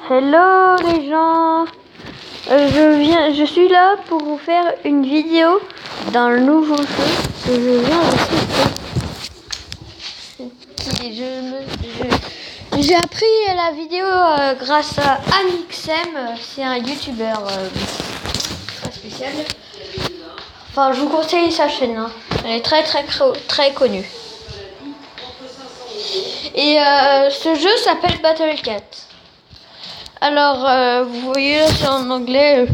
Hello les gens, je suis là pour vous faire une vidéo d'un nouveau jeu que je viens de tester. J'ai appris la vidéo grâce à Amixem, c'est un youtubeur très spécial. Enfin, je vous conseille sa chaîne, hein. Elle est très connue. Et ce jeu s'appelle Battle Cat. Alors, vous voyez là, c'est en anglais.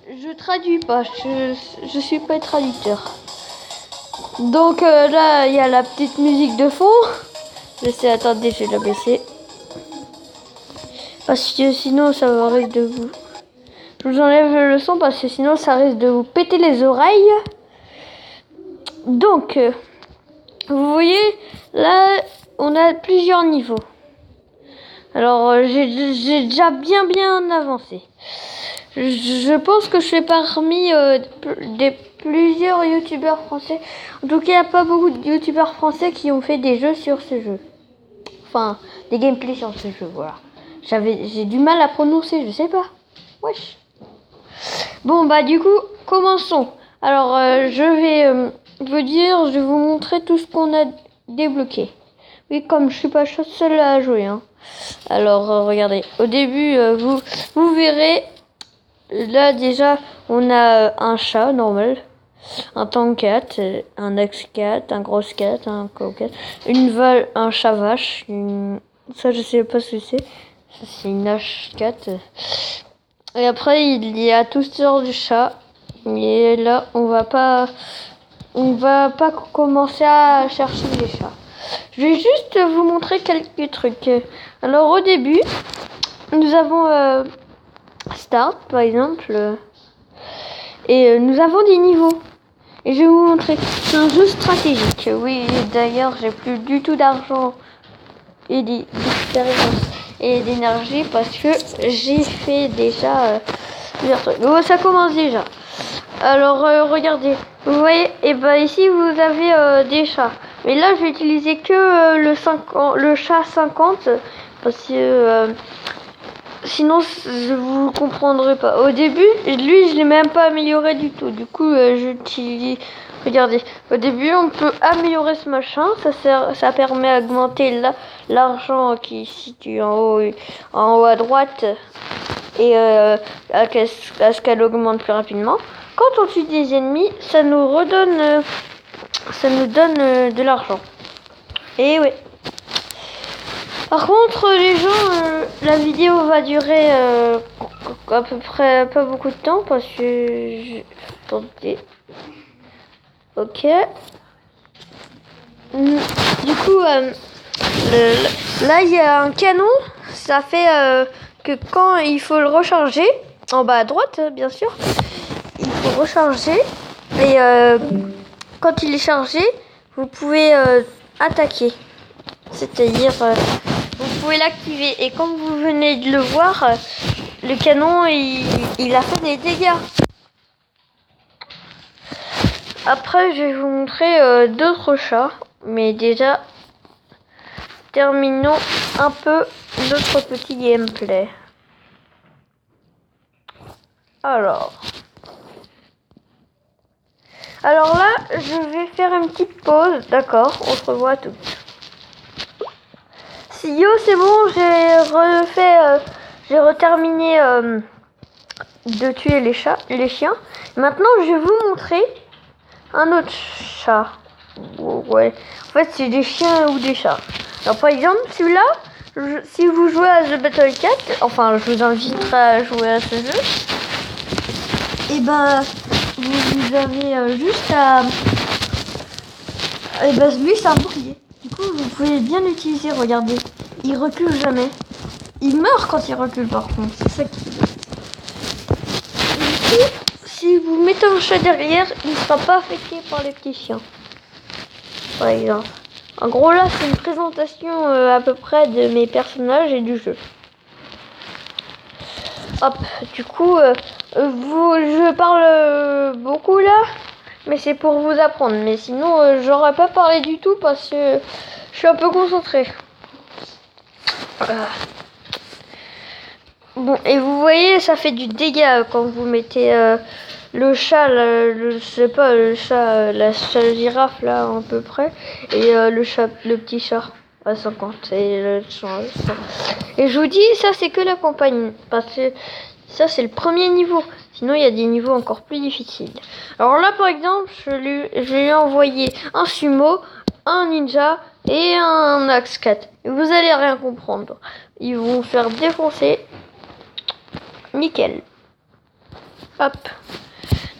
Je traduis pas, je suis pas traducteur. Donc là, il y a la petite musique de fond. Attendez, je vais la baisser. Parce que sinon, ça risque de vous... Je vous enlève le son parce que sinon, ça risque de vous péter les oreilles. Donc, vous voyez, là, on a plusieurs niveaux. Alors, j'ai déjà bien avancé. Je pense que je fais parmi plusieurs youtubeurs français. En tout cas, il n'y a pas beaucoup de youtubeurs français qui ont fait des jeux sur ce jeu. Enfin, des gameplays sur ce jeu, voilà. J'ai du mal à prononcer, je sais pas. Wesh. Bon, bah du coup, commençons. Alors, je vais vous montrer tout ce qu'on a débloqué. Oui, comme je suis pas seule à jouer, hein. Alors, regardez. Au début, vous verrez... Là, déjà, on a un chat normal, un tank cat, un axe cat, un gros cat, un cow-cat, un chat vache, ça je sais pas ce que c'est. Ça c'est une hache cat. Et après il y a toutes sortes de chats. Et là on va pas commencer à chercher les chats. Je vais juste vous montrer quelques trucs. Alors au début, nous avons Start par exemple. Et nous avons des niveaux. Et je vais vous montrer. C'est un jeu stratégique. Oui, d'ailleurs, j'ai plus du tout d'argent et d'expérience et d'énergie parce que j'ai fait déjà plusieurs trucs. Oh, ça commence déjà. Alors, regardez. Vous voyez, et ben ici, vous avez des chats. Mais là, je vais utiliser que le chat 50 parce que... sinon, vous comprendrez pas. Au début, lui, je l'ai même pas amélioré du tout. Du coup, j'utilise... Regardez, au début, on peut améliorer ce machin. Ça permet d'augmenter l'argent qui se situe en haut à droite. Et à ce qu'elle augmente plus rapidement. Quand on tue des ennemis, ça nous donne de l'argent. Et oui. Par contre, les gens, la vidéo va durer à peu près pas beaucoup de temps parce que... Attendez. Ok. Du coup, là, il y a un canon. Ça fait que quand il faut le recharger, en bas à droite, bien sûr, il faut recharger. Et quand il est chargé, vous pouvez attaquer. C'est-à-dire... vous pouvez l'activer et comme vous venez de le voir, le canon il a fait des dégâts. Après je vais vous montrer d'autres chats, mais déjà terminons un peu notre petit gameplay. Alors là je vais faire une petite pause, d'accord, on se revoit tout. Yo, c'est bon, j'ai reterminé de tuer les chiens. Maintenant, je vais vous montrer un autre chat. Ouais, en fait, c'est des chiens ou des chats. Alors, par exemple, celui-là, si vous jouez à The Battle Cat, enfin, je vous inviterai à jouer à ce jeu. Et ben, vous avez juste à... Et ben, lui, c'est un bouclier. Du coup, vous pouvez bien l'utiliser, regardez. Il recule jamais. Il meurt quand il recule par contre. C'est ça qui... Du coup, si vous mettez un chat derrière, il ne sera pas affecté par les petits chiens. Par exemple. En gros là, c'est une présentation à peu près de mes personnages et du jeu. Hop, du coup, je parle beaucoup là, mais c'est pour vous apprendre. Mais sinon, j'aurais pas parlé du tout parce que je suis un peu concentré. Bon, et vous voyez, ça fait du dégât quand vous mettez le chat, je sais pas, le chat, la girafe là à peu près, et le petit chat à 50. Et, et je vous dis, ça c'est que la campagne, parce que ça c'est le premier niveau. Sinon il y a des niveaux encore plus difficiles. Alors là par exemple, je lui ai envoyé un sumo, un ninja et un axe 4. Et vous allez rien comprendre. Ils vont faire défoncer. Nickel. Hop.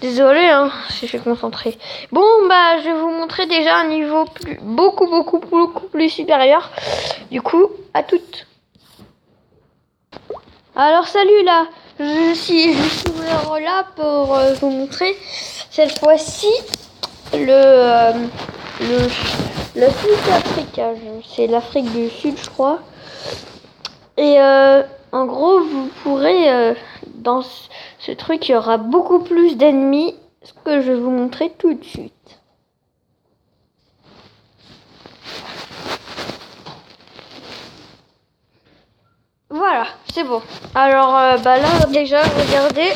Désolé, hein, si je suis concentrée. Bon, bah, je vais vous montrer déjà un niveau beaucoup plus supérieur. Du coup, à toutes. Alors, salut là. Je suis là pour vous montrer cette fois-ci le Sud-Afrique. C'est l'Afrique du Sud, je crois. Et en gros, vous pourrez, dans ce truc, il y aura beaucoup plus d'ennemis, ce que je vais vous montrer tout de suite. Voilà, c'est bon. Alors, bah là, déjà, regardez,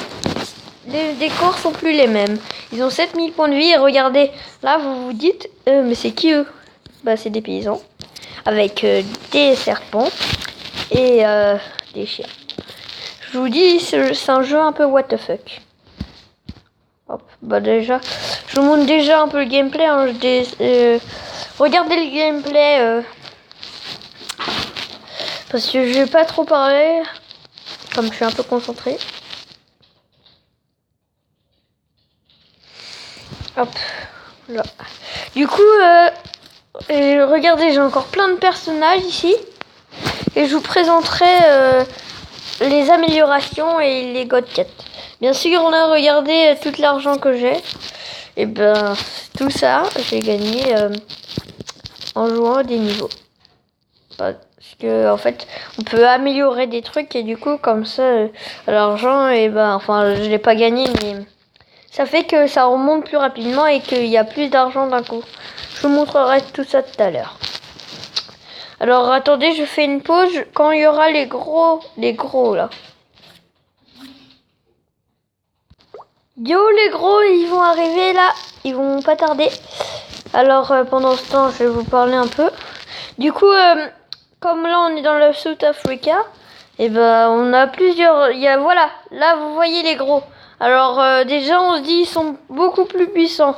les décors sont plus les mêmes. Ils ont 7000 points de vie, et regardez, là, vous vous dites, mais c'est qui eux? Bah, c'est des paysans, avec des serpents et des chiens. Je vous dis, c'est un jeu un peu what the fuck. Hop, bah déjà, je vous montre déjà un peu le gameplay. Hein, regardez le gameplay. Parce que je vais pas trop parler, comme je suis un peu concentrée. Hop, là. Du coup, regardez, j'ai encore plein de personnages ici. Et je vous présenterai les améliorations et les God 4. Bien sûr, on a regardé tout l'argent que j'ai. Et ben, tout ça, j'ai gagné en jouant des niveaux. Parce que, en fait, on peut améliorer des trucs et du coup, comme ça, l'argent, et ben, enfin, je l'ai pas gagné, mais ça fait que ça remonte plus rapidement et qu'il y a plus d'argent d'un coup. Je vous montrerai tout ça tout à l'heure. Alors, attendez, je fais une pause quand il y aura les gros là. Yo les gros, ils vont arriver là, ils vont pas tarder. Alors pendant ce temps, je vais vous parler un peu. Du coup, comme là on est dans le South Africa, et ben on a plusieurs. Voilà, là vous voyez les gros. Alors déjà on se dit ils sont beaucoup plus puissants.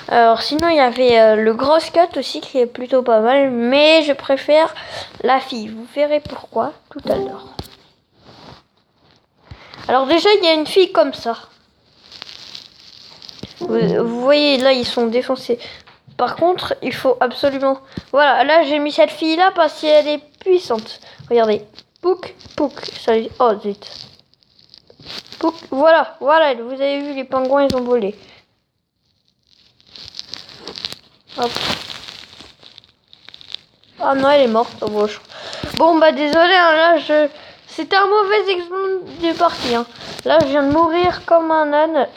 Alors sinon il y avait le gros cut aussi qui est plutôt pas mal, mais je préfère la fille. Vous verrez pourquoi tout à l'heure. Alors déjà il y a une fille comme ça. Vous voyez, là, ils sont défoncés. Par contre, il faut absolument... Voilà, là, j'ai mis cette fille-là parce qu'elle est puissante. Regardez. Pouk, pouk. Ça... Oh, zut. Pouk. Voilà, voilà. Vous avez vu, les pingouins, ils ont volé. Hop. Ah non, elle est morte. Oh, bon, bah, désolé, hein, là, C'était un mauvais exemple de partie. Hein. Là, je viens de mourir comme un âne.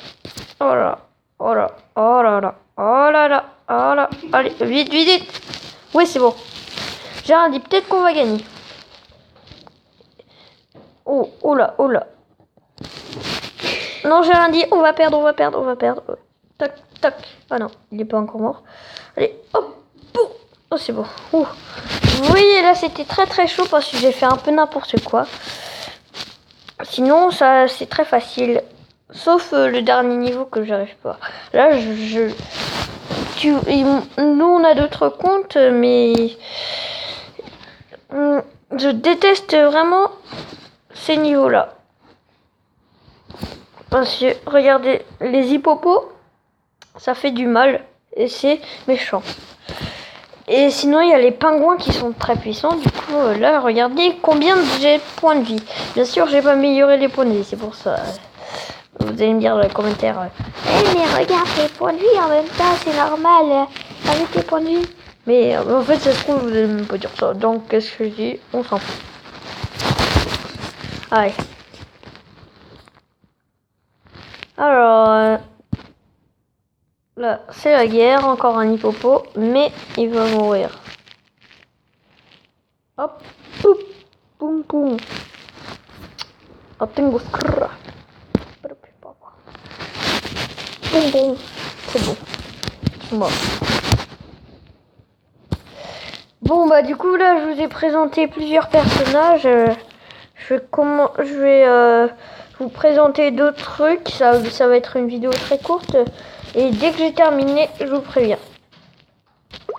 Voilà. Oh là, oh là là, oh là là, oh là. Allez, vite, vite, vite. Oui, c'est bon. J'ai rien dit, peut-être qu'on va gagner. Oh, oh là, oh là. Non, j'ai rien dit, on va perdre, on va perdre, on va perdre. Tac, tac. Ah non, il est pas encore mort. Allez, hop. Oh, c'est bon. Ouh. Vous voyez, là, c'était très chaud parce que j'ai fait un peu n'importe quoi. Sinon, ça, c'est très facile. Sauf le dernier niveau que j'arrive pas. Là, nous, on a d'autres comptes, mais je déteste vraiment ces niveaux-là. Parce que, regardez, les hippopos, ça fait du mal et c'est méchant. Et sinon, il y a les pingouins qui sont très puissants. Du coup, là, regardez combien j'ai de points de vie. Bien sûr, j'ai pas amélioré les points de vie, c'est pour ça. Vous allez me dire dans les commentaires, mais regarde tes points de vie en même temps, c'est normal, avec tes points de vie. Mais en fait, ça se trouve, vous allez même pas dire ça. Donc, qu'est-ce que je dis? On s'en fout. Allez. Alors, là, c'est la guerre, encore un hippopo, mais il va mourir. Hop, poup, poum, poum. Bon, c'est bon. Moi. Bon bah du coup là je vous ai présenté plusieurs personnages. Je vais vous présenter d'autres trucs. Ça va être une vidéo très courte. Et dès que j'ai terminé, je vous préviens.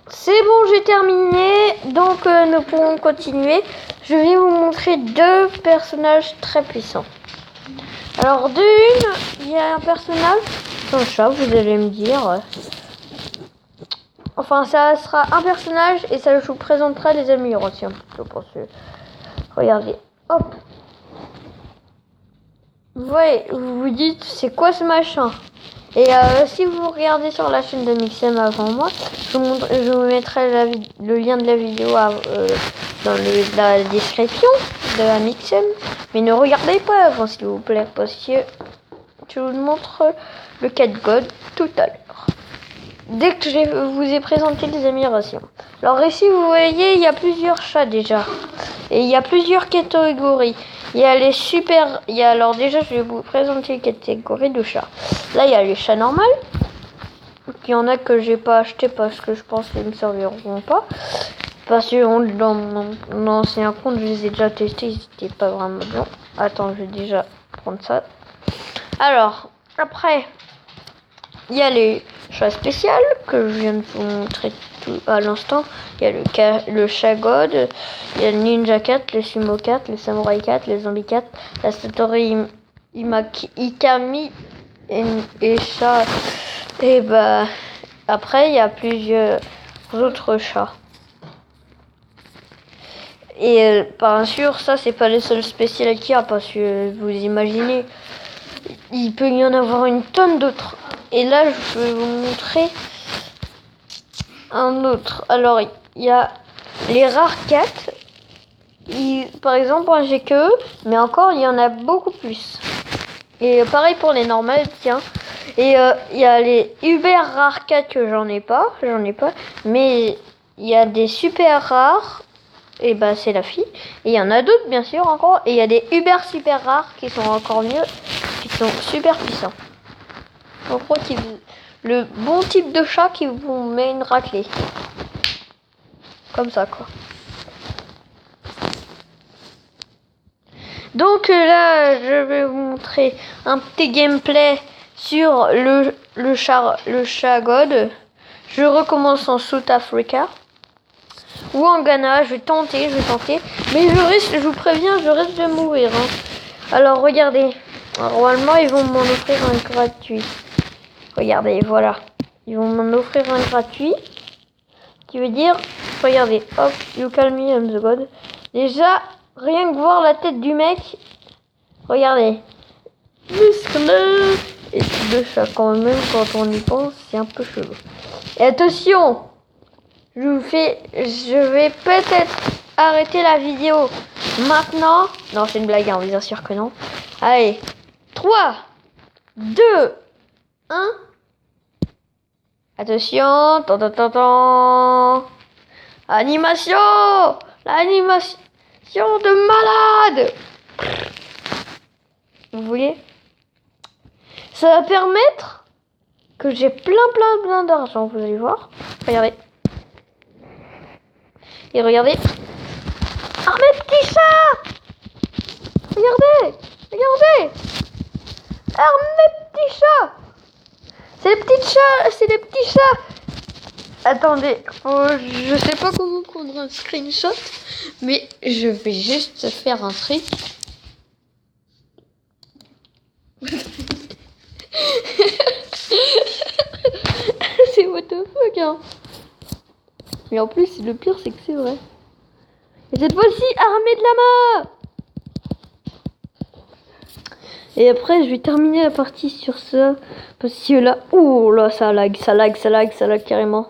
C'est bon, j'ai terminé. Donc nous pourrons continuer. Je vais vous montrer deux personnages très puissants. Alors il y a un personnage, c'est un chat, vous allez me dire. Enfin, ça sera un personnage et ça je vous présentera les améliorations. Je pense. Regardez, hop. Vous voyez, vous vous dites, c'est quoi ce machin? Et si vous regardez sur la chaîne de Mixem avant moi, je vous mettrai le lien de la vidéo dans la description de la Mixem. Mais ne regardez pas avant, s'il vous plaît, parce que je vous montre le cat god tout à l'heure. Dès que je vous ai présenté les améliorations. Alors ici, vous voyez, il y a plusieurs chats déjà. Et il y a plusieurs catégories. Il y a les super... alors déjà, je vais vous présenter les catégories de chats. Là, il y a les chats normaux. Il y en a que j'ai pas acheté parce que je pense qu'ils ne serviront pas. Parce que dans mon ancien compte, je les ai déjà testés. Ils n'étaient pas vraiment bons. Attends, je vais déjà prendre ça. Alors, après... il y a les chats spéciaux que je viens de vous montrer tout à l'instant. Il y a le chat god, il y a le ninja cat, le sumo cat, le samouraï cat, le zombie cat, la Satori Ikami et chat. Et bah après il y a plusieurs autres chats. Et bien sûr ça c'est pas les seuls spéciaux qu'il y a parce que vous imaginez il peut y en avoir une tonne d'autres. Et là, je vais vous montrer un autre. Alors, il y a les rares cats. Par exemple, moi, j'ai que eux. Mais encore, il y en a beaucoup plus. Et pareil pour les normales, tiens. Et il y a les Uber rares cats que j'en ai pas. Mais il y a des super rares. Et bah, c'est la fille. Et il y en a d'autres, bien sûr, encore. Et il y a des Uber super rares qui sont encore mieux. Qui sont super puissants. En gros, le bon type de chat qui vous met une raclée. Comme ça, quoi. Donc là, je vais vous montrer un petit gameplay sur le chat god. Je recommence en South Africa. Ou en Ghana, je vais tenter. Mais je vous préviens, je risque de mourir. Hein. Alors, regardez. Normalement, ils vont m'en offrir un gratuit. Regardez, voilà. Ils vont m'en offrir un gratuit. Qui veut dire, regardez, hop, you call me, I'm the god. Déjà, rien que voir la tête du mec. Regardez. Muscleux. Et de chat quand même, quand on y pense, c'est un peu chelou. Et attention, je vais peut-être arrêter la vidéo maintenant. Non, c'est une blague, hein, bien sûr que non. Allez, 3, 2, 1. Attention, animation, l'animation de malade. Vous voyez, ça va permettre que j'ai plein d'argent. Vous allez voir, regardez. Et regardez, mes petits chats. Regardez, mes petits chats. C'est les petits chats. Attendez, je sais pas comment prendre un screenshot, mais je vais juste faire un truc. C'est what the fuck, hein. Mais en plus, le pire, c'est que c'est vrai. Et cette fois-ci, armé de la main. Et après, je vais terminer la partie sur ça. Parce que là, oh là, ça lag carrément.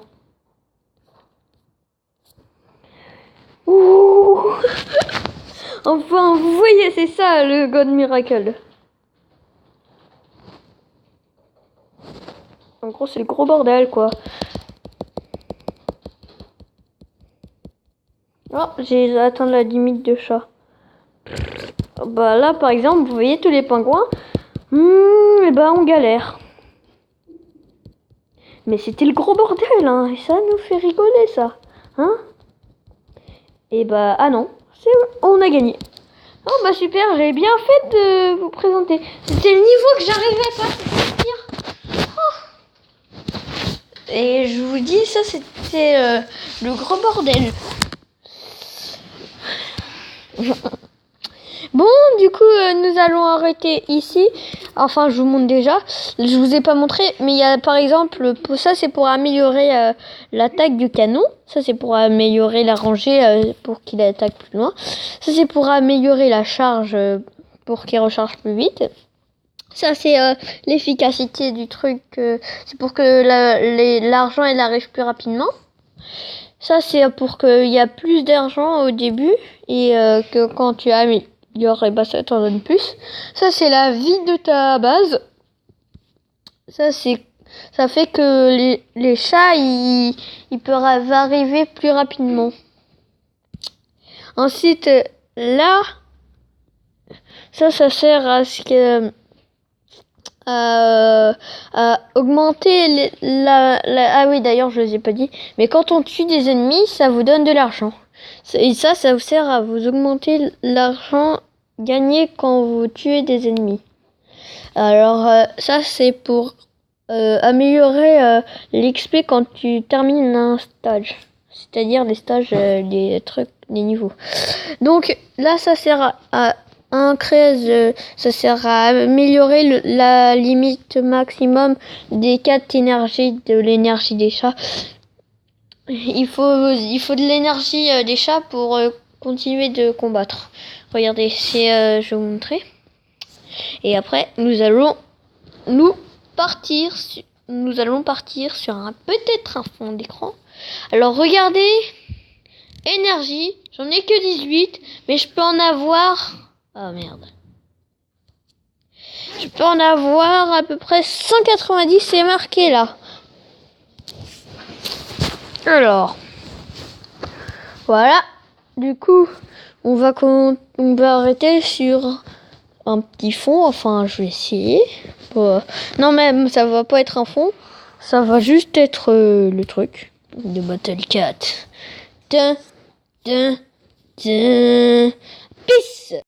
Ouh. Enfin, vous voyez, c'est ça le God Miracle. En gros, c'est le gros bordel, quoi. Oh, j'ai atteint la limite de chat. Bah là, par exemple, vous voyez tous les pingouins. Et ben, on galère. Mais c'était le gros bordel, hein. Et ça nous fait rigoler, ça. Hein? Et bah, ah non. On a gagné. Oh bah super, j'avais bien fait de vous présenter. C'était le niveau que j'arrivais pas, c'est pire. Oh. Et je vous dis, ça c'était le gros bordel. Bon, du coup, nous allons arrêter ici. Enfin, je vous montre déjà. Je vous ai pas montré, mais il y a par exemple, ça c'est pour améliorer l'attaque du canon. Ça c'est pour améliorer la rangée pour qu'il attaque plus loin. Ça c'est pour améliorer la charge pour qu'il recharge plus vite. Ça c'est l'efficacité du truc. C'est pour que l'argent il arrive plus rapidement. Ça c'est pour qu'il y a plus d'argent au début et que quand tu améliores, bah ça t'en donne plus. Ça c'est la vie de ta base. Ça fait que les chats ils peuvent arriver plus rapidement. Ensuite là, ça sert à ce que à augmenter ah oui d'ailleurs je ne les ai pas dit, mais quand on tue des ennemis ça vous donne de l'argent et ça vous sert à vous augmenter l'argent gagné quand vous tuez des ennemis. Alors ça c'est pour améliorer l'XP quand tu termines un stage, c'est-à-dire des stages, des trucs, des niveaux. Donc là ça sert à ça sert à améliorer la limite maximum des 4 énergies de l'énergie des chats. Il faut de l'énergie des chats pour continuer de combattre. Regardez, je vais vous montrer. Et après, nous allons partir sur peut-être un fond d'écran. Alors regardez, énergie, j'en ai que 18, mais je peux en avoir... Oh merde. Je peux en avoir à peu près 190, c'est marqué là. Alors, voilà. Du coup, on va arrêter sur un petit fond. Enfin, je vais essayer. Non, même ça va pas être un fond. Ça va juste être le truc de Battle Cat. Peace.